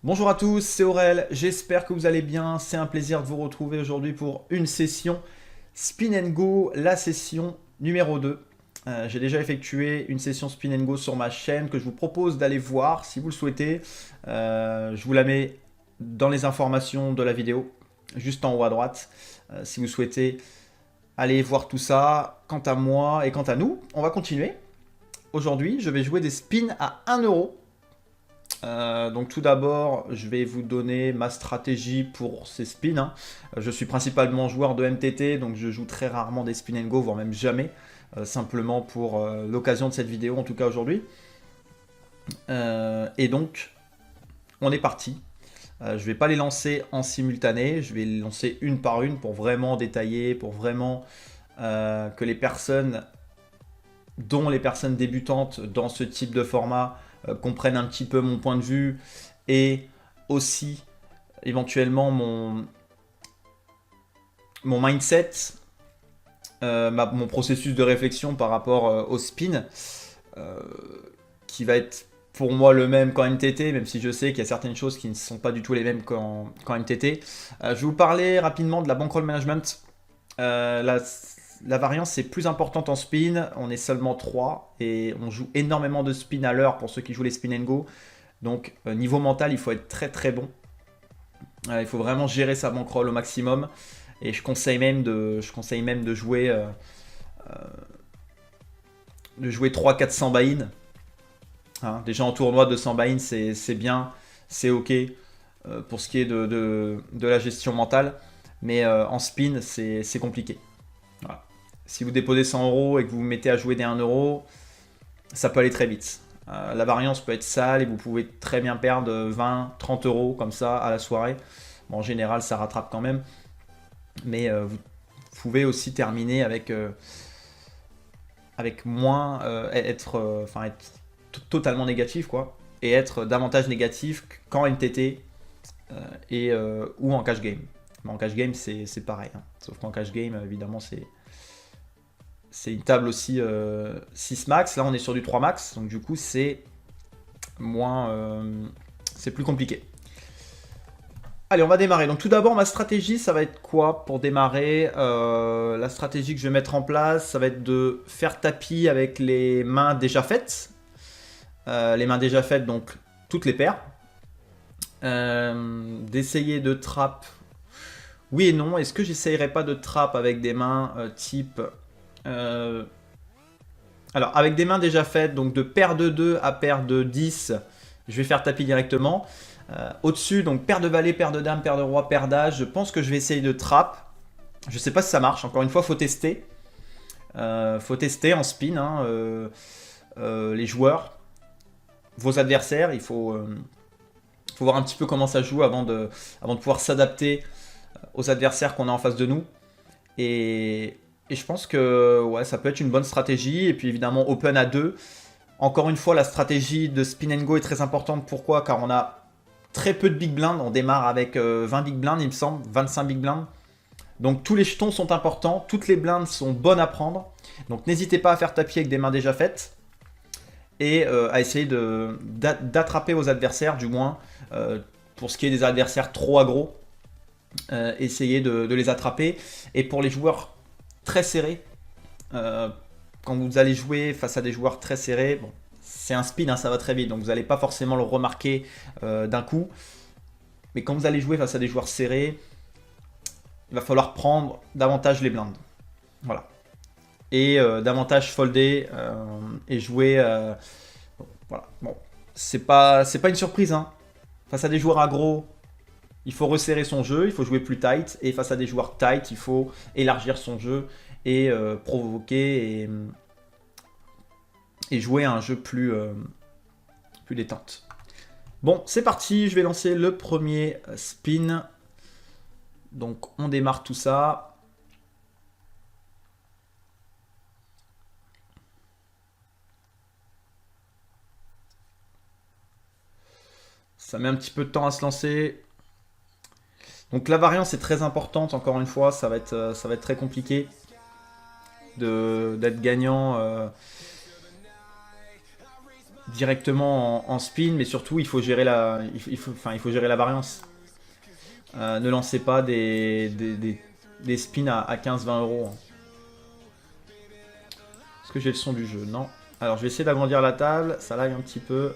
Bonjour à tous, c'est Aurel, j'espère que vous allez bien, c'est un plaisir de vous retrouver aujourd'hui pour une session Spin and Go, la session numéro 2. J'ai déjà effectué une session Spin and Go sur ma chaîne que je vous propose d'aller voir si vous le souhaitez. Je vous la mets dans les informations de la vidéo, juste en haut à droite, si vous souhaitez aller voir tout ça. Quant à moi et quant à nous, on va continuer. Aujourd'hui, je vais jouer des spins à 1 euro. Donc tout d'abord, je vais vous donner ma stratégie pour ces spins, hein. Je suis principalement joueur de MTT, donc je joue très rarement des spin and go, voire même jamais, simplement pour l'occasion de cette vidéo, en tout cas aujourd'hui. Et donc, on est parti. Je ne vais pas les lancer en simultané, je vais les lancer une par une pour vraiment détailler, pour vraiment que les personnes, dont les personnes débutantes dans ce type de format, comprennent un petit peu mon point de vue et aussi éventuellement mon mindset, mon processus de réflexion par rapport au spin, euh, qui va être pour moi le même qu'en MTT, même si je sais qu'il y a certaines choses qui ne sont pas du tout les mêmes qu'en MTT. Je vais vous parler rapidement de la bankroll management. La variance est plus importante en spin, on est seulement 3 et on joue énormément de spin à l'heure pour ceux qui jouent les spin and go. Donc niveau mental, il faut être très très bon. Il faut vraiment gérer sa bankroll au maximum. Et je conseille même de jouer, de jouer 300-400 buy-in. Hein, déjà en tournoi, 200 buy-in c'est bien, c'est ok pour ce qui est de la gestion mentale. Mais en spin, c'est compliqué. Voilà. Si vous déposez 100 euros et que vous vous mettez à jouer des 1 euro, ça peut aller très vite. La variance peut être sale et vous pouvez très bien perdre 20, 30 euros comme ça à la soirée. Bon, en général, ça rattrape quand même. Mais vous pouvez aussi terminer avec moins, être totalement négatif, quoi. Et être davantage négatif qu'en NTT ou en cash game. Mais en cash game, c'est pareil, hein. Sauf qu'en cash game, évidemment, c'est une table aussi 6 max. Là, on est sur du 3 max. Donc, du coup, c'est c'est plus compliqué. Allez, on va démarrer. Donc, tout d'abord, ma stratégie, ça va être quoi pour démarrer? La stratégie que je vais mettre en place, ça va être de faire tapis avec les mains déjà faites. Les mains déjà faites, donc toutes les paires. D'essayer de trap. Oui et non. Est-ce que j'essayerais pas de trap avec des mains type. Alors, avec des mains déjà faites, donc de paire de 2 à paire de 10, je vais faire tapis directement. Au-dessus, donc paire de valet, paire de dame, paire de roi, paire d'as. Je pense que je vais essayer de trap. Je sais pas si ça marche. Encore une fois, faut tester. Faut tester en spin, hein, les joueurs, vos adversaires. Il faut voir un petit peu comment ça joue avant de pouvoir s'adapter aux adversaires qu'on a en face de nous. Et je pense que ouais, ça peut être une bonne stratégie. Et puis évidemment, open à 2. Encore une fois, la stratégie de spin and go est très importante. Pourquoi? Car on a très peu de big blind. On démarre avec 20 big blind, il me semble, 25 big blind. Donc tous les jetons sont importants. Toutes les blindes sont bonnes à prendre. Donc n'hésitez pas à faire tapis avec des mains déjà faites. Et à essayer d'attraper vos adversaires, du moins. Pour ce qui est des adversaires trop aggro, essayez de les attraper. Et pour les joueurs très serrés, quand vous allez jouer face à des joueurs très serrés, bon, c'est un spin, hein, ça va très vite, donc vous n'allez pas forcément le remarquer d'un coup. Mais quand vous allez jouer face à des joueurs serrés, il va falloir prendre davantage les blindes. Voilà. Et davantage folder et jouer. Voilà. Bon, c'est pas une surprise, hein. Face à des joueurs aggro, il faut resserrer son jeu, il faut jouer plus tight. Et face à des joueurs tight, il faut élargir son jeu et provoquer et jouer un jeu plus détente. Bon, c'est parti, je vais lancer le premier spin. Donc on démarre tout ça. Ça met un petit peu de temps à se lancer. Donc la variance est très importante, encore une fois, ça va être très compliqué d'être gagnant directement en spin, mais surtout il faut gérer il faut gérer la variance. Ne lancez pas des spins à 15-20 euros. Est-ce que j'ai le son du jeu? Non. Alors je vais essayer d'agrandir la table, ça lag un petit peu.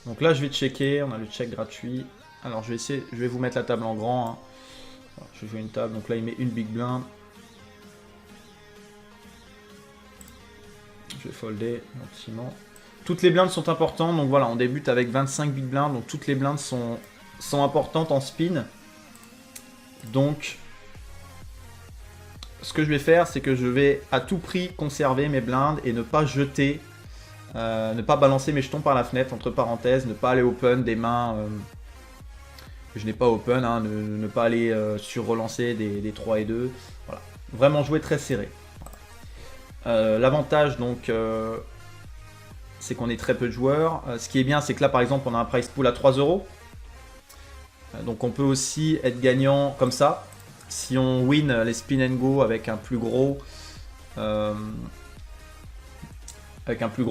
Donc là je vais checker, on a le check gratuit. Alors je vais vous mettre la table en grand. Hein. Alors, je vais jouer une table, donc là il met une big blind. Je vais folder gentiment. Toutes les blindes sont importantes, donc voilà, on débute avec 25 big blinds, donc toutes les blindes sont importantes en spin. Donc, ce que je vais faire, c'est que je vais à tout prix conserver mes blindes et ne pas jeter, ne pas balancer mes jetons par la fenêtre, entre parenthèses, ne pas aller open des mains que je n'ai pas open, hein, ne pas aller sur relancer des 3 et 2. Voilà. Vraiment jouer très serré. L'avantage, donc, c'est qu'on est très peu de joueurs. Ce qui est bien, c'est que là, par exemple, on a un price pool à 3 euros. Donc on peut aussi être gagnant comme ça. Si on win les spin and go avec un plus gros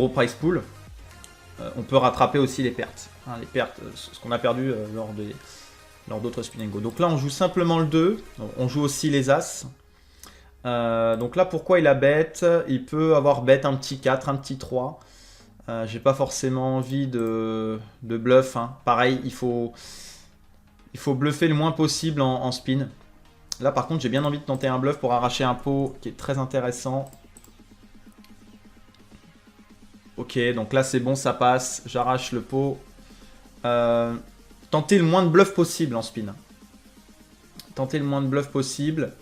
price pool, on peut rattraper aussi les pertes. Hein, les pertes, ce qu'on a perdu lors d'autres spin and go. Donc là on joue simplement le 2, on joue aussi les As. Donc là pourquoi il a bet? Il peut avoir bet un petit 4, un petit 3. J'ai pas forcément envie de bluff. Hein. Pareil, il faut bluffer le moins possible en spin. Là par contre j'ai bien envie de tenter un bluff pour arracher un pot qui est très intéressant. Ok, donc là c'est bon, ça passe, j'arrache le pot. Tentez le moins de bluff possible en spin. Tentez le moins de bluff possible.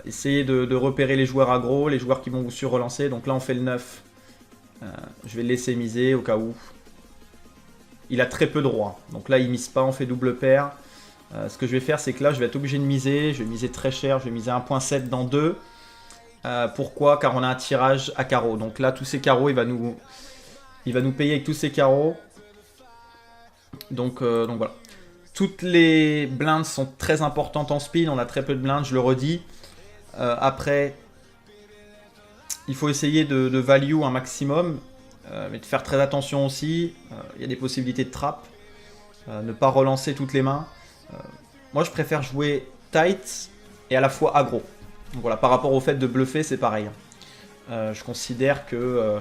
Essayez de repérer les joueurs aggro, les joueurs qui vont vous sur-relancer. Donc là on fait le 9. Je vais le laisser miser au cas où. Il a très peu de rois. Donc là il mise pas, on fait double paire. Ce que je vais faire, c'est que là je vais être obligé de miser. Je vais miser très cher, je vais miser 1.7 dans 2. Pourquoi? Car on a un tirage à carreaux. Donc là tous ces carreaux, il va nous payer avec tous ces carreaux. Donc voilà. Toutes les blindes sont très importantes en spin. On a très peu de blindes, je le redis. Après, il faut essayer de value un maximum. Mais de faire très attention aussi. Il y a des possibilités de trap. Ne pas relancer toutes les mains. Moi je préfère jouer tight et à la fois aggro. Donc voilà, par rapport au fait de bluffer, c'est pareil. Je considère que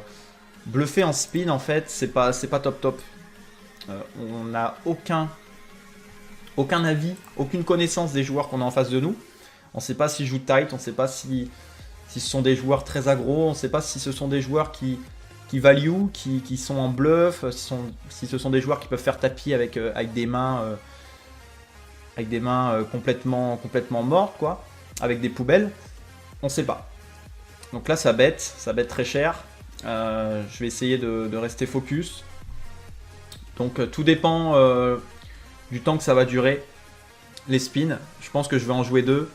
bluffer en spin, en fait, c'est pas top. On n'a aucun avis, aucune connaissance des joueurs qu'on a en face de nous. On ne sait pas s'ils jouent tight, on ne sait pas si ce sont des joueurs très aggro, on ne sait pas si ce sont des joueurs qui value, qui sont en bluff, si ce sont des joueurs qui peuvent faire tapis avec des mains, complètement mortes, quoi, avec des poubelles. On ne sait pas. Donc là, ça bête très cher. Je vais essayer de rester focus. Donc tout dépend du temps que ça va durer, les spins. Je pense que je vais en jouer 2.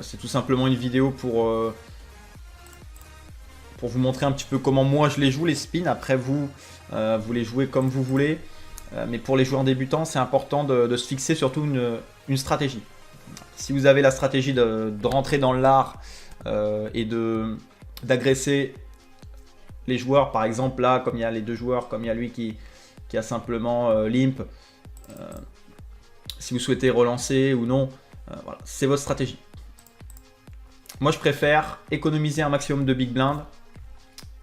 C'est tout simplement une vidéo pour vous montrer un petit peu comment moi je les joue, les spins. Après vous les jouez comme vous voulez. Mais pour les joueurs débutants, c'est important de se fixer surtout une stratégie. Si vous avez la stratégie de rentrer dans l'art et d'agresser les joueurs, par exemple là, comme il y a les deux joueurs, comme il y a lui qui a simplement limp, si vous souhaitez relancer ou non, voilà, c'est votre stratégie. Moi je préfère économiser un maximum de big blind,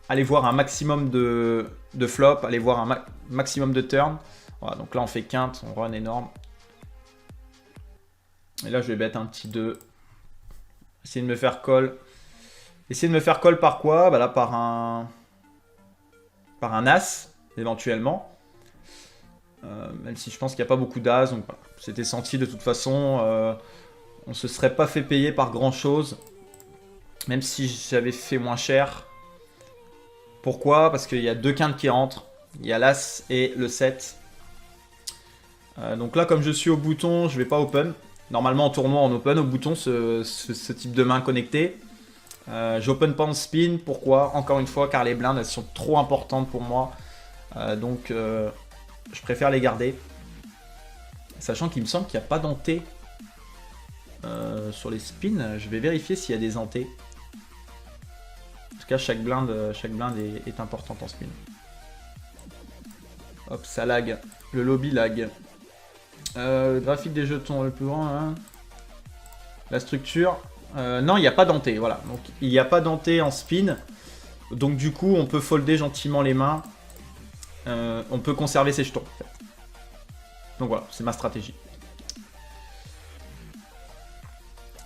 aller voir un maximum de flop, aller voir un maximum de turn. Voilà, donc là on fait quinte, on run énorme. Et là je vais bet un petit 2. Essayer de me faire call. Essayer de me faire call par quoi? Bah là par un as éventuellement. Même si je pense qu'il n'y a pas beaucoup d'as. Donc voilà. C'était senti de toute façon. On ne se serait pas fait payer par grand chose. Même si j'avais fait moins cher. Pourquoi? Parce qu'il y a deux quintes qui rentrent. Il y a l'as et le 7. Donc là comme je suis au bouton, je ne vais pas open. Normalement en tournoi on open au bouton ce type de main connectée. J'open pas en spin. Pourquoi? Encore une fois car les blindes elles sont trop importantes pour moi. Donc je préfère les garder. Sachant qu'il me semble qu'il n'y a pas d'anté sur les spins. Je vais vérifier s'il y a des antés. tout cas, chaque blinde est importante en spin. Hop, ça lag. Le lobby lag. Le graphique des jetons, le plus grand. Hein. La structure. Non, il n'y a pas denté. Voilà. Donc, il n'y a pas denté en spin. Donc, du coup, on peut folder gentiment les mains. On peut conserver ses jetons. En fait. Donc, voilà, c'est ma stratégie.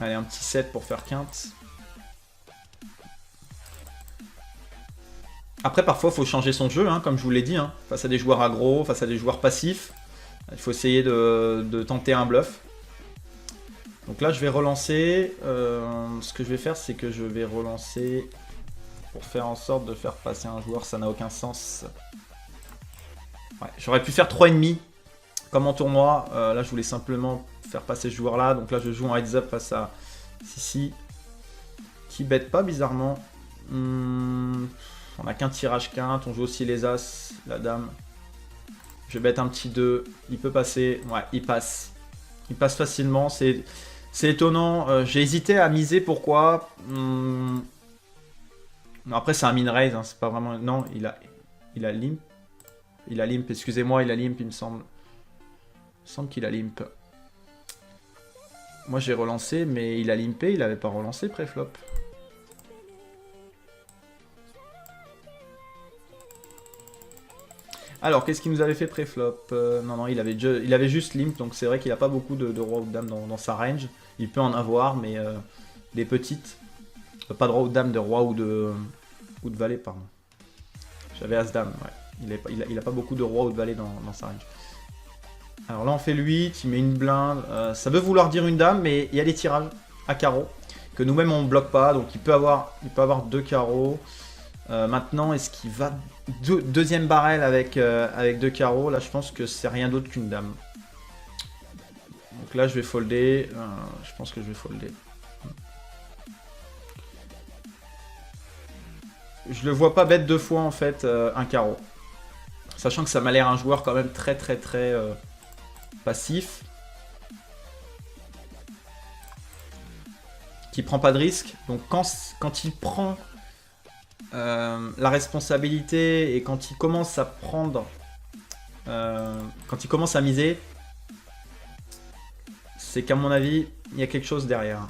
Allez, un petit 7 pour faire quinte. Après, parfois, il faut changer son jeu, hein, comme je vous l'ai dit. Hein, face à des joueurs aggro, face à des joueurs passifs. Il faut essayer de tenter un bluff. Donc là, je vais relancer. Ce que je vais faire, c'est que je vais relancer pour faire en sorte de faire passer un joueur. Ça n'a aucun sens. Ouais, j'aurais pu faire 3,5 comme en tournoi. Là, je voulais simplement faire passer ce joueur-là. Donc là, je joue en heads-up face à Sissi. Qui bête pas, bizarrement. On n'a qu'un tirage quinte. On joue aussi les as, la dame. Je bête un petit 2. Il peut passer. Ouais, il passe. Il passe facilement. C'est étonnant. J'ai hésité à miser. Pourquoi Non, après, c'est un min raise. Hein, c'est pas vraiment. Non, il a limp. Il a limp. Excusez-moi, il a limp, il me semble. Il me semble qu'il a limp. Moi, j'ai relancé, mais il a limpé. Il avait pas relancé pré-flop. Alors, qu'est-ce qu'il nous avait fait pré-flop? Non, il avait juste limp, donc c'est vrai qu'il n'a pas beaucoup de roi ou de dame dans sa range. Il peut en avoir, mais des petites. Pas de roi ou de dame, de roi ou de valet, pardon. J'avais as-dame, ouais. Il a pas beaucoup de roi ou de valet dans sa range. Alors là, on fait le 8, il met une blinde. Ça veut vouloir dire une dame, mais il y a des tirages à carreau que nous-mêmes on ne bloque pas, donc il peut avoir 2 carreaux. Maintenant, est-ce qu'il va deuxième barrel avec 2 carreaux? Là, je pense que c'est rien d'autre qu'une dame. Donc là, je vais folder. Je pense que je vais folder. Je le vois pas bête 2 fois, en fait, un carreau. Sachant que ça m'a l'air un joueur quand même très passif. Qui prend pas de risque. Donc quand il prend la responsabilité et quand il commence à prendre, quand il commence à miser, c'est qu'à mon avis, il y a quelque chose derrière.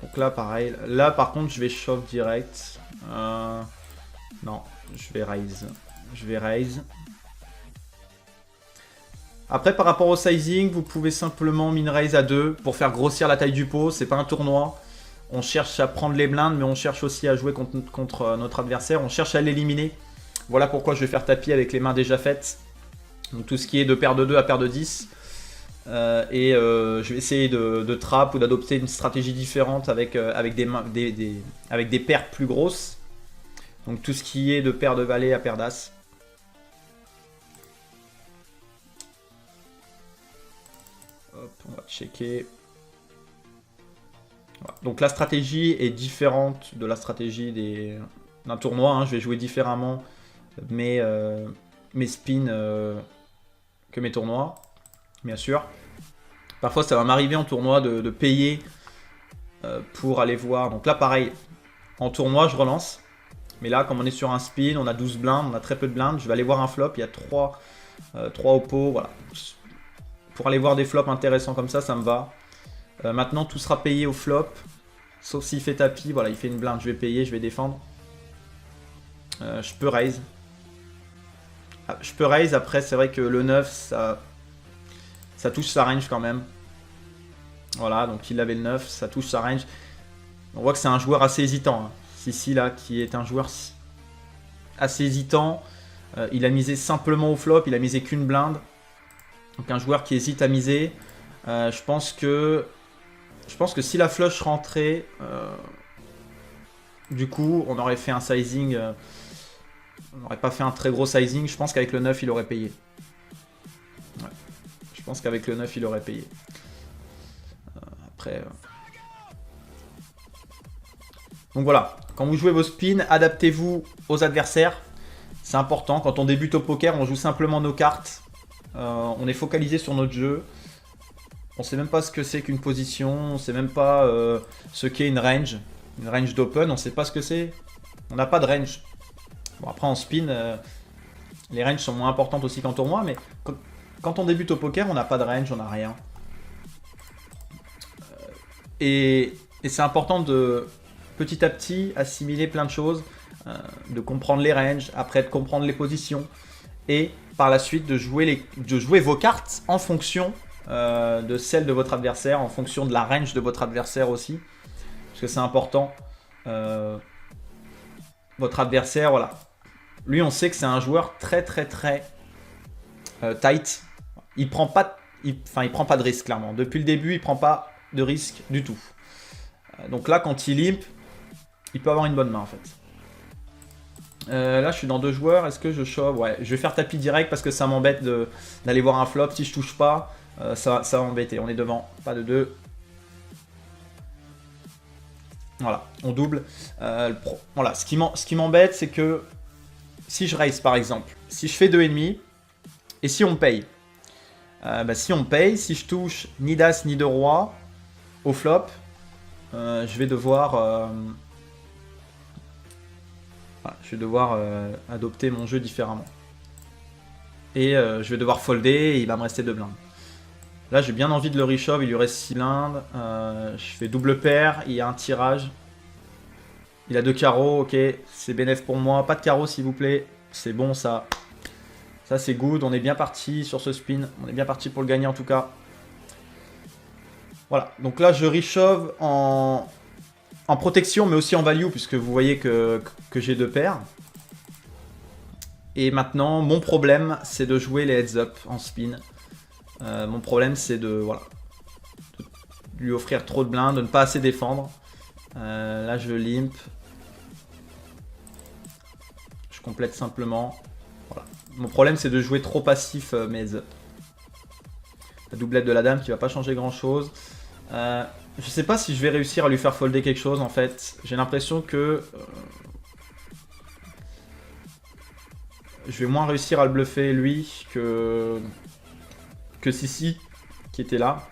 Donc là, pareil. Là, par contre, je vais shove direct. Non, je vais raise. Après, par rapport au sizing, vous pouvez simplement min raise à 2 pour faire grossir la taille du pot. C'est pas un tournoi. On cherche à prendre les blindes, mais on cherche aussi à jouer contre notre adversaire. On cherche à l'éliminer. Voilà pourquoi je vais faire tapis avec les mains déjà faites. Donc tout ce qui est de paire de 2 à paire de 10. Je vais essayer de trap ou d'adopter une stratégie différente avec des paires plus grosses. Donc tout ce qui est de paire de valet à paire d'as. Hop, on va checker. Voilà. Donc la stratégie est différente de la stratégie d'un tournoi. Hein. Je vais jouer différemment mes spins que mes tournois, bien sûr. Parfois ça va m'arriver en tournoi de payer pour aller voir. Donc là pareil, en tournoi je relance. Mais là comme on est sur un spin, on a 12 blindes, on a très peu de blindes. Je vais aller voir un flop, il y a 3 au pot. Voilà. Pour aller voir des flops intéressants comme ça me va. Maintenant tout sera payé au flop. Sauf s'il fait tapis, voilà, il fait une blinde, je vais payer, je vais défendre. Je peux raise. Je peux raise, après c'est vrai que le 9, ça touche sa range quand même. Voilà, donc il avait le 9, ça touche sa range. On voit que c'est un joueur assez hésitant. Hein. Sissi là, qui est un joueur assez hésitant. Il a misé simplement au flop, il a misé qu'une blinde. Donc un joueur qui hésite à miser. Je pense que si la flush rentrait, du coup, on aurait fait un sizing. On n'aurait pas fait un très gros sizing. Je pense qu'avec le 9, il aurait payé. Ouais. Je pense qu'avec le 9, il aurait payé. Après. Donc voilà. Quand vous jouez vos spins, adaptez-vous aux adversaires. C'est important. Quand on débute au poker, on joue simplement nos cartes. On est focalisé sur notre jeu. On sait même pas ce que c'est qu'une position. On sait même pas ce qu'est une range. Une range d'open, on sait pas ce que c'est. On n'a pas de range. Bon, après en spin, les ranges sont moins importantes aussi qu'en tournoi, mais quand on débute au poker, on n'a pas de range, on n'a rien. Et c'est important de petit à petit assimiler plein de choses, de comprendre les ranges, après de comprendre les positions, et par la suite de jouer vos cartes en fonction de celle de votre adversaire, en fonction de la range de votre adversaire aussi, parce que c'est important. Votre adversaire, voilà. Lui, on sait que c'est un joueur très tight. Il prend pas de risque, clairement. Depuis le début, il prend pas de risque du tout. Donc là, quand il limp, il peut avoir une bonne main, en fait. Là, je suis dans 2 joueurs. Est-ce que je shove? Ouais, je vais faire tapis direct parce que ça m'embête d'aller voir un flop. Si je touche pas, ça va m'embêter. On est devant, pas de 2. Voilà, on double. Voilà, ce qui m'embête, c'est que si je raise, par exemple, si je fais 2,5 et si on paye, si on paye, si je touche ni d'as ni de roi au flop, je vais devoir, adopter mon jeu différemment. Et je vais devoir folder et il va me rester 2 blindes. Là, j'ai bien envie de le reshove, il lui reste 6 blindes. Je fais double paire, il y a un tirage. Il a 2 carreaux, ok, c'est bénéf pour moi. Pas de carreaux, s'il vous plaît. C'est bon, ça. Ça, c'est good. On est bien parti sur ce spin. On est bien parti pour le gagner, en tout cas. Voilà. Donc là, je reshove en protection, mais aussi en value, puisque vous voyez que j'ai 2 paires. Et maintenant, mon problème, c'est de jouer les heads-up en spin. Mon problème, c'est de lui offrir trop de blindes, de ne pas assez défendre. Là, je limp. Je complète simplement. Voilà. Mon problème, c'est de jouer trop passif mes heads-up. La doublette de la dame qui va pas changer grand-chose. Je sais pas si je vais réussir à lui faire folder quelque chose, en fait. J'ai l'impression que je vais moins réussir à le bluffer, lui, que Sissi, qui était là.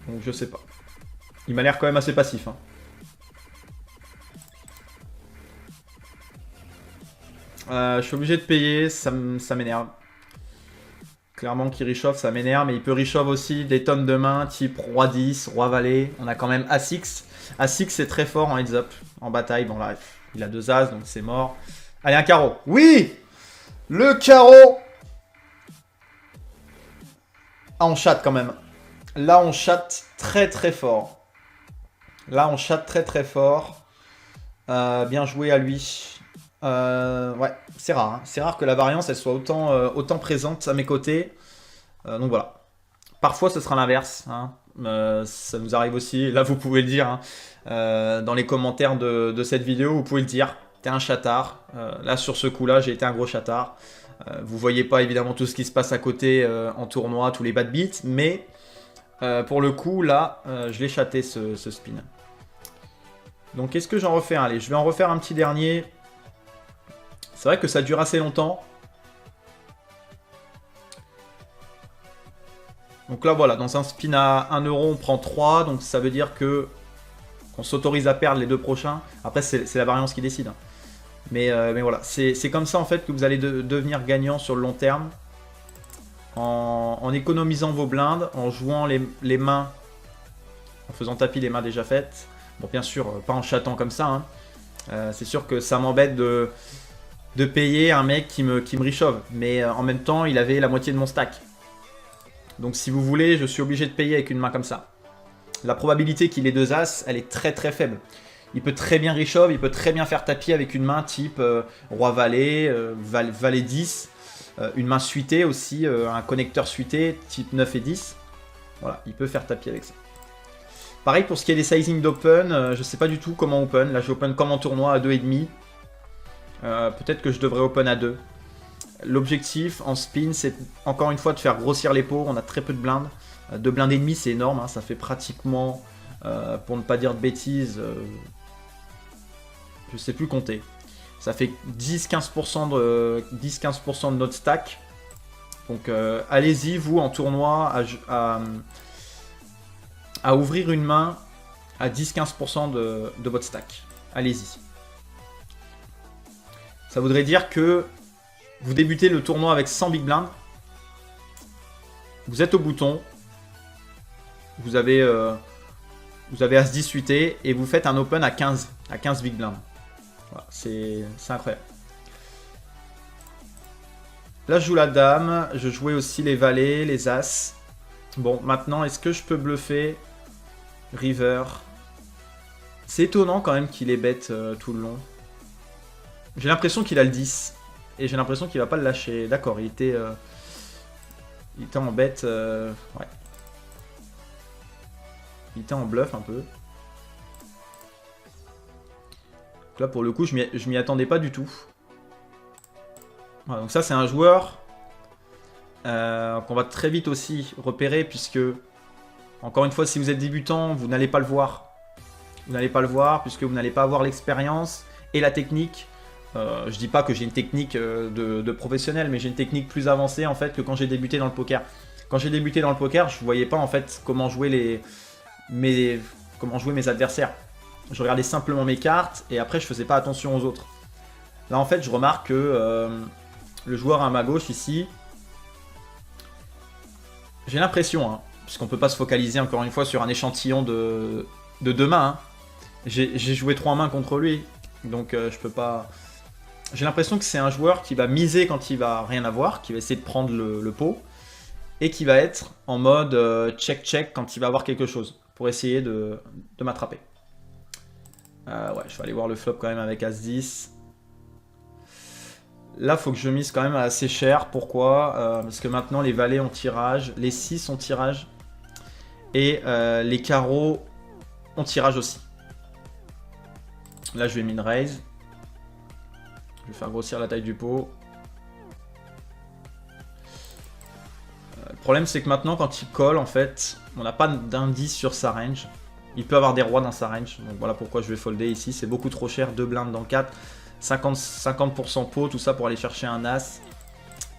Donc je sais pas. Il m'a l'air quand même assez passif. Hein. Je suis obligé de payer, ça m'énerve. Clairement qu'il reshove, ça m'énerve, mais il peut reshove aussi des tonnes de mains, type Roi 10, Roi Valet. On a quand même As-X. As-X, c'est très fort en heads-up, en bataille. Bon là, il a 2 As, donc c'est mort. Allez, un carreau. Oui! Le carreau! Ah, on chatte quand même. Là, on chatte très fort. Là, on chatte très fort. Bien joué à lui. Ouais, c'est rare. Hein. C'est rare que la variance, elle soit autant présente à mes côtés. Donc voilà. Parfois, ce sera l'inverse. Hein. Ça nous arrive aussi. Là, vous pouvez le dire. Hein. Dans les commentaires de cette vidéo, vous pouvez le dire. T'es un chatard. Là, sur ce coup-là, j'ai été un gros chatard. Vous voyez pas évidemment tout ce qui se passe à côté en tournoi, tous les bad beats, mais pour le coup, là, je l'ai chaté ce spin. Donc, est-ce que j'en refais un? Allez, je vais en refaire un petit dernier. C'est vrai que ça dure assez longtemps. Donc là, voilà, dans un spin à 1 euro, on prend 3, donc ça veut dire que on s'autorise à perdre les 2 prochains. Après, c'est la variance qui décide. Hein. Mais voilà, c'est comme ça en fait que vous allez devenir gagnant sur le long terme. En économisant vos blindes, en jouant les mains, en faisant tapis les mains déjà faites. Bon, bien sûr, pas en chattant comme ça. Hein. C'est sûr que ça m'embête de payer un mec qui me reshove. Mais en même temps, il avait la moitié de mon stack. Donc si vous voulez, je suis obligé de payer avec une main comme ça. La probabilité qu'il ait 2 As, elle est très faible. Il peut très bien reshove, il peut très bien faire tapis avec une main type Roi Valet, Valet 10, une main suitée aussi, un connecteur suité type 9 et 10. Voilà, il peut faire tapis avec ça. Pareil pour ce qui est des sizing d'open, je sais pas du tout comment open. Là, j'open comme en tournoi à 2,5. Peut-être que je devrais open à 2. L'objectif en spin, c'est encore une fois de faire grossir les pots. On a très peu de blindes. 2 blindes et demi, c'est énorme. Hein. Ça fait pratiquement, pour ne pas dire de bêtises, je sais plus compter. Ça fait 10-15% de notre stack. Donc allez-y, vous, en tournoi, à ouvrir une main à 10-15% de votre stack. Allez-y. Ça voudrait dire que vous débutez le tournoi avec 100 big blinds. Vous êtes au bouton. Vous avez As-10 suité et vous faites un open à 15 big blinds. Voilà, c'est incroyable. Là, je joue la dame. Je jouais aussi les valets, les as. Bon, maintenant, est-ce que je peux bluffer river? C'est étonnant quand même qu'il est bête tout le long. J'ai l'impression qu'il a le 10. Et j'ai l'impression qu'il va pas le lâcher. D'accord, il était en bête. Ouais. Il était en bluff un peu. Donc là, pour le coup, je m'y attendais pas du tout. Voilà, donc ça, c'est un joueur qu'on va très vite aussi repérer, puisque, encore une fois, si vous êtes débutant, vous n'allez pas le voir. Vous n'allez pas le voir, puisque vous n'allez pas avoir l'expérience et la technique. Je dis pas que j'ai une technique de professionnel, mais j'ai une technique plus avancée en fait que quand j'ai débuté dans le poker. Quand j'ai débuté dans le poker, je voyais pas en fait comment jouer mes adversaires. Je regardais simplement mes cartes et après je faisais pas attention aux autres. Là en fait je remarque que le joueur à ma gauche ici, j'ai l'impression, hein, puisqu'on peut pas se focaliser encore une fois sur un échantillon de 2 mains. Hein. J'ai joué 3 mains contre lui, donc je peux pas... J'ai l'impression que c'est un joueur qui va miser quand il va rien avoir, qui va essayer de prendre le pot, et qui va être en mode check-check quand il va avoir quelque chose, pour essayer de m'attraper. Ouais, je vais aller voir le flop quand même avec As-10. Là, il faut que je mise quand même assez cher. Pourquoi parce que maintenant, les valets ont tirage, les 6 ont tirage, et les carreaux ont tirage aussi. Là, je vais min raise. Je vais faire grossir la taille du pot. Le problème, c'est que maintenant, quand il colle, en fait, on n'a pas d'indice sur sa range. Il peut avoir des rois dans sa range. Donc voilà pourquoi je vais folder ici. C'est beaucoup trop cher. 2 blindes dans 4. 50% pot, tout ça pour aller chercher un as.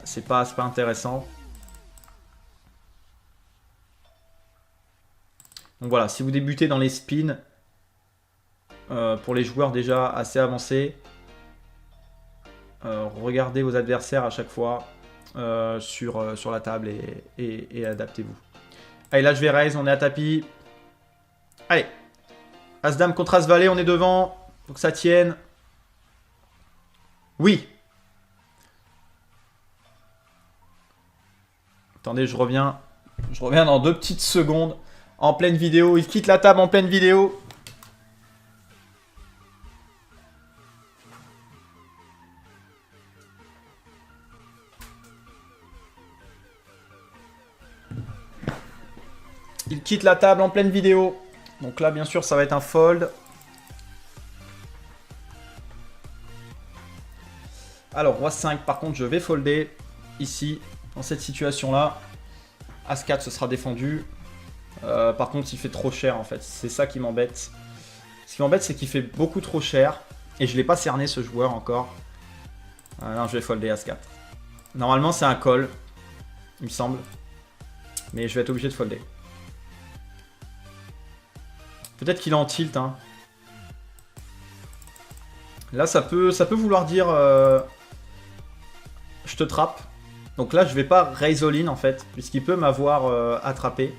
C'est pas intéressant. Donc voilà, si vous débutez dans les spins, pour les joueurs déjà assez avancés, regardez vos adversaires à chaque fois sur la table et adaptez-vous. Allez, là je vais raise, on est à tapis. Allez, As-Dame contre As-Valet, on est devant. Faut que ça tienne. Oui. Attendez, je reviens. Je reviens dans 2 petites secondes. En pleine vidéo. Il quitte la table en pleine vidéo. Il quitte la table en pleine vidéo. Donc là, bien sûr, ça va être un fold. Alors, Roi 5, par contre, je vais folder ici, dans cette situation-là. As-4, ce sera défendu. Par contre, il fait trop cher, en fait. C'est ça qui m'embête. Ce qui m'embête, c'est qu'il fait beaucoup trop cher. Et je ne l'ai pas cerné, ce joueur, encore. Non, je vais folder As-4. Normalement, c'est un call, il me semble. Mais je vais être obligé de folder. Peut-être qu'il est en tilt. Hein. Là, ça peut vouloir dire... je te trappe. Donc là, je vais pas raise all-in, en fait. Puisqu'il peut m'avoir attrapé.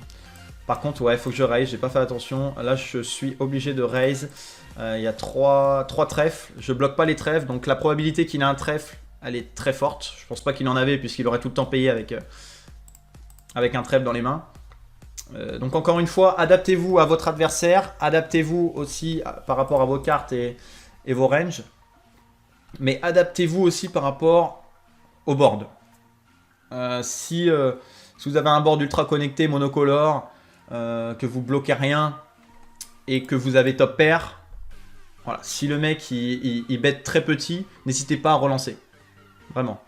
Par contre, ouais, il faut que je raise. J'ai pas fait attention. Là, je suis obligé de raise. Il y a 3 trèfles. Je bloque pas les trèfles. Donc la probabilité qu'il ait un trèfle, elle est très forte. Je pense pas qu'il en avait, puisqu'il aurait tout le temps payé avec un trèfle dans les mains. Donc encore une fois, adaptez-vous à votre adversaire, adaptez-vous aussi par rapport à vos cartes et vos ranges, mais adaptez-vous aussi par rapport au board. Si vous avez un board ultra connecté, monocolore, que vous bloquez rien et que vous avez top pair, voilà, si le mec il bet très petit, n'hésitez pas à relancer. Vraiment.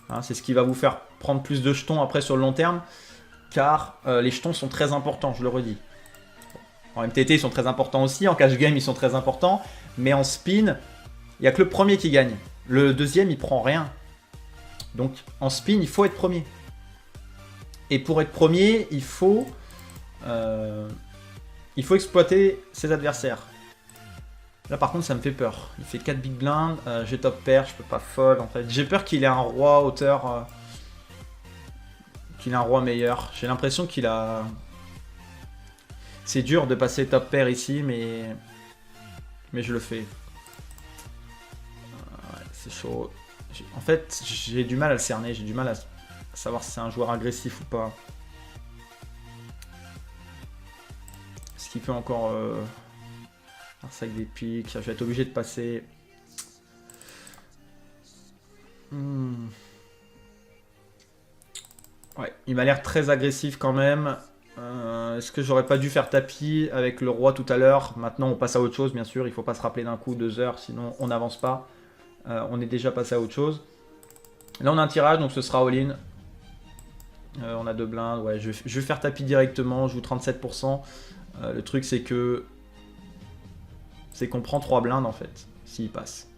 Hein, c'est ce qui va vous faire prendre plus de jetons après sur le long terme. Car les jetons sont très importants, je le redis. En MTT, ils sont très importants aussi. En cash game, ils sont très importants. Mais en spin, il n'y a que le premier qui gagne. Le deuxième, il prend rien. Donc, en spin, il faut être premier. Et pour être premier, il faut Il faut exploiter ses adversaires. Là par contre ça me fait peur. Il fait 4 big blinds, j'ai top pair, je peux pas fold en fait. J'ai peur qu'il ait un roi hauteur... qu'il ait un roi meilleur. J'ai l'impression qu'il a... C'est dur de passer top pair ici, mais je le fais. Ouais, c'est chaud. En fait, j'ai du mal à le cerner, j'ai du mal à savoir si c'est un joueur agressif ou pas. Est-ce qu'il peut encore faire ça avec des pics? Je vais être obligé de passer. Ouais, il m'a l'air très agressif quand même. Est-ce que j'aurais pas dû faire tapis avec le roi tout à l'heure? Maintenant on passe à autre chose bien sûr, il faut pas se rappeler d'un coup 2 heures, sinon on n'avance pas. On est déjà passé à autre chose. Là on a un tirage, donc ce sera all-in. On a 2 blindes, ouais, je vais faire tapis directement, je joue 37%. Le truc c'est que... c'est qu'on prend 3 blindes en fait, s'il passe.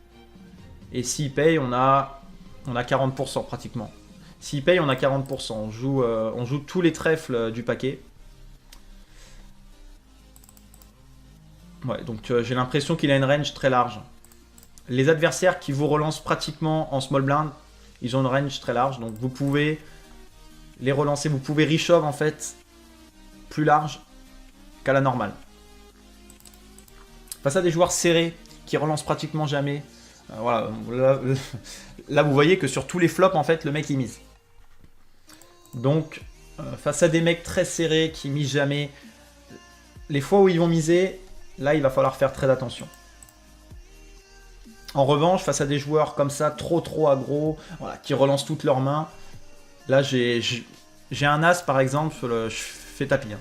Et s'il paye, on a 40% pratiquement. S'il paye, on a 40%. On joue tous les trèfles du paquet. Ouais, donc j'ai l'impression qu'il a une range très large. Les adversaires qui vous relancent pratiquement en small blind, ils ont une range très large. Donc vous pouvez les relancer. Vous pouvez reshove en fait plus large qu'à la normale. Face à des joueurs serrés qui relancent pratiquement jamais. Voilà, là vous voyez que sur tous les flops en fait le mec il mise. Donc face à des mecs très serrés qui misent jamais, les fois où ils vont miser, là il va falloir faire très attention. En revanche, face à des joueurs comme ça, trop aggro, voilà, qui relancent toutes leurs mains, là j'ai un as par exemple, je fais tapis. Hein.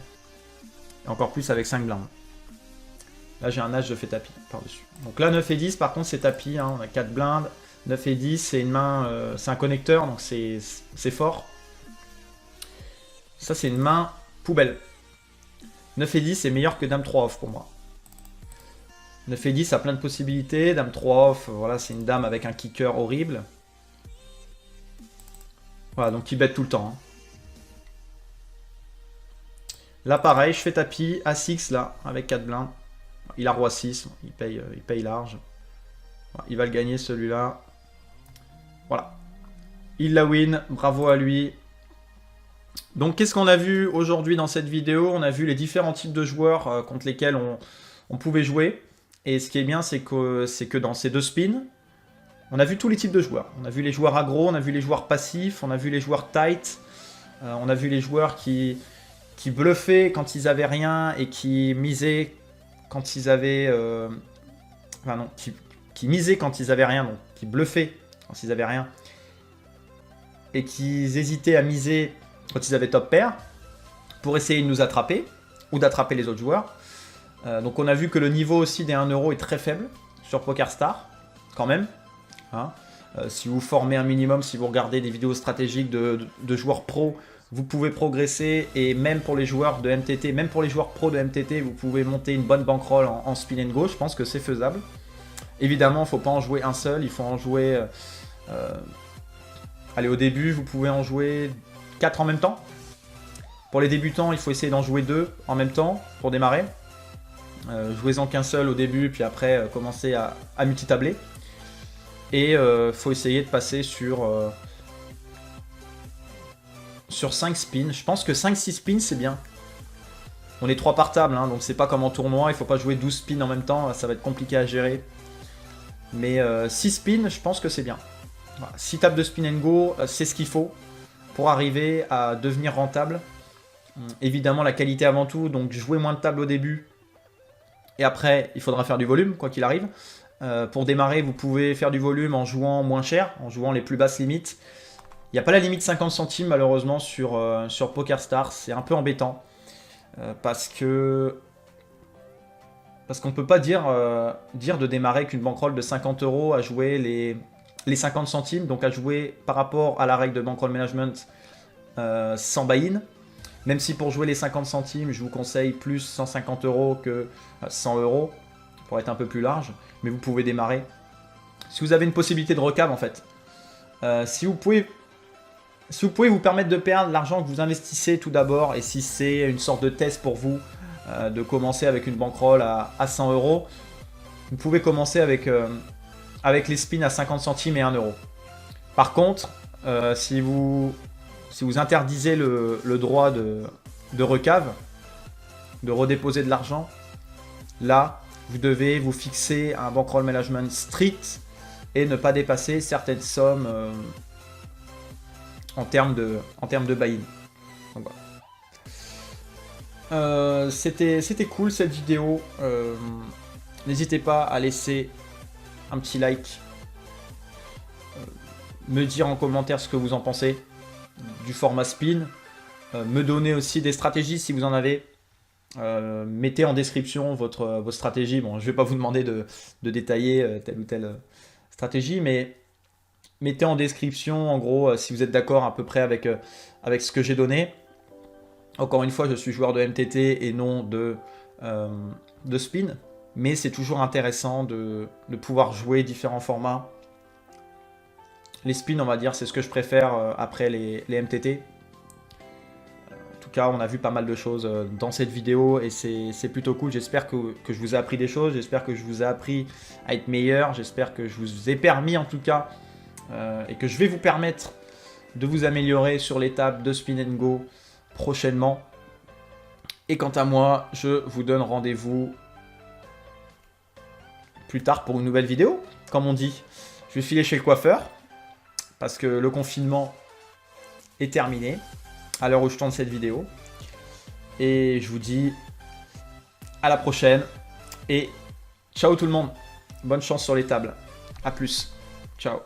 Et encore plus avec 5 blindes. Là j'ai un as, je fais tapis par-dessus. Donc là 9 et 10 par contre c'est tapis, hein. On a 4 blindes, 9 et 10 c'est une main, c'est un connecteur donc c'est fort. Ça c'est une main poubelle. 9 et 10 c'est meilleur que Dame 3 off pour moi. 9 et 10 a plein de possibilités, Dame 3 off, voilà c'est une dame avec un kicker horrible. Voilà donc il bet tout le temps. Hein. Là pareil, je fais tapis, A6 là, avec 4 blindes. Il a roi 6, il paye large. Il va le gagner celui-là. Voilà. Il la win, bravo à lui. Donc qu'est-ce qu'on a vu aujourd'hui dans cette vidéo? On a vu les différents types de joueurs contre lesquels on pouvait jouer. Et ce qui est bien, c'est que dans ces 2 spins, on a vu tous les types de joueurs. On a vu les joueurs aggro, on a vu les joueurs passifs, on a vu les joueurs tight, on a vu les joueurs qui bluffaient quand ils avaient rien et qui misaient quand ils avaient... enfin non, qui misaient quand ils avaient rien, donc qui bluffaient quand ils avaient rien. Et qui hésitaient à miser quand ils avaient top pair pour essayer de nous attraper ou d'attraper les autres joueurs. Donc on a vu que le niveau aussi des 1 € est très faible sur PokerStars, quand même. Hein. Si vous formez un minimum, si vous regardez des vidéos stratégiques de joueurs pro, vous pouvez progresser. Et même pour les joueurs de MTT, même pour les joueurs pro de MTT, vous pouvez monter une bonne bankroll en spin and go. Je pense que c'est faisable. Évidemment, il ne faut pas en jouer un seul, il faut en jouer... allez, au début, vous pouvez en jouer 4 en même temps. Pour les débutants, il faut essayer d'en jouer 2 en même temps pour démarrer. Jouez-en qu'un seul au début, puis après commencez à multitabler. Et faut essayer de passer sur 5 spins. Je pense que 5-6 spins c'est bien. On est 3 par table, hein, donc c'est pas comme en tournoi, il faut pas jouer 12 spins en même temps, ça va être compliqué à gérer. Mais 6 spins, je pense que c'est bien. Voilà, 6 tables de spin and go, c'est ce qu'il faut pour arriver à devenir rentable. Évidemment la qualité avant tout, donc jouer moins de tables au début. Et après, il faudra faire du volume, quoi qu'il arrive. Pour démarrer, vous pouvez faire du volume en jouant moins cher, en jouant les plus basses limites. Il n'y a pas la limite 50 centimes, malheureusement, sur PokerStars. C'est un peu embêtant. Parce qu'on ne peut pas dire de démarrer qu'une bankroll de 50 € à jouer les 50 centimes, donc à jouer par rapport à la règle de bankroll management sans buy-in. Même si pour jouer les 50 centimes, je vous conseille plus 150 € que 100 € pour être un peu plus large. Mais vous pouvez démarrer. Si vous avez une possibilité de recap en fait. Si vous pouvez vous permettre de perdre l'argent que vous investissez tout d'abord, et si c'est une sorte de test pour vous, de commencer avec une bankroll à 100 euros, vous pouvez commencer avec les spins à 50 centimes et 1 euro. Par contre, si vous interdisez le droit de recave, de redéposer de l'argent, là, vous devez vous fixer un bankroll management strict et ne pas dépasser certaines sommes en termes de buy-in. Donc voilà. C'était cool cette vidéo. N'hésitez pas à laisser un petit like, me dire en commentaire ce que vous en pensez du format spin, me donner aussi des stratégies si vous en avez. Mettez en description votre stratégie. Bon, je ne vais pas vous demander de détailler telle ou telle stratégie, mais mettez en description en gros si vous êtes d'accord à peu près avec ce que j'ai donné. Encore une fois, je suis joueur de MTT et non de spin, mais c'est toujours intéressant de pouvoir jouer différents formats. Les spins, on va dire, c'est ce que je préfère après les MTT. En tout cas, on a vu pas mal de choses dans cette vidéo et c'est plutôt cool. J'espère que je vous ai appris des choses, j'espère que je vous ai appris à être meilleur, j'espère que je vous ai permis en tout cas et que je vais vous permettre de vous améliorer sur l'étape de Spin & Go prochainement. Et quant à moi, je vous donne rendez-vous plus tard pour une nouvelle vidéo. Comme on dit, je vais filer chez le coiffeur parce que le confinement est terminé à l'heure où je tourne cette vidéo. Et je vous dis à la prochaine et ciao tout le monde. Bonne chance sur les tables. A plus. Ciao.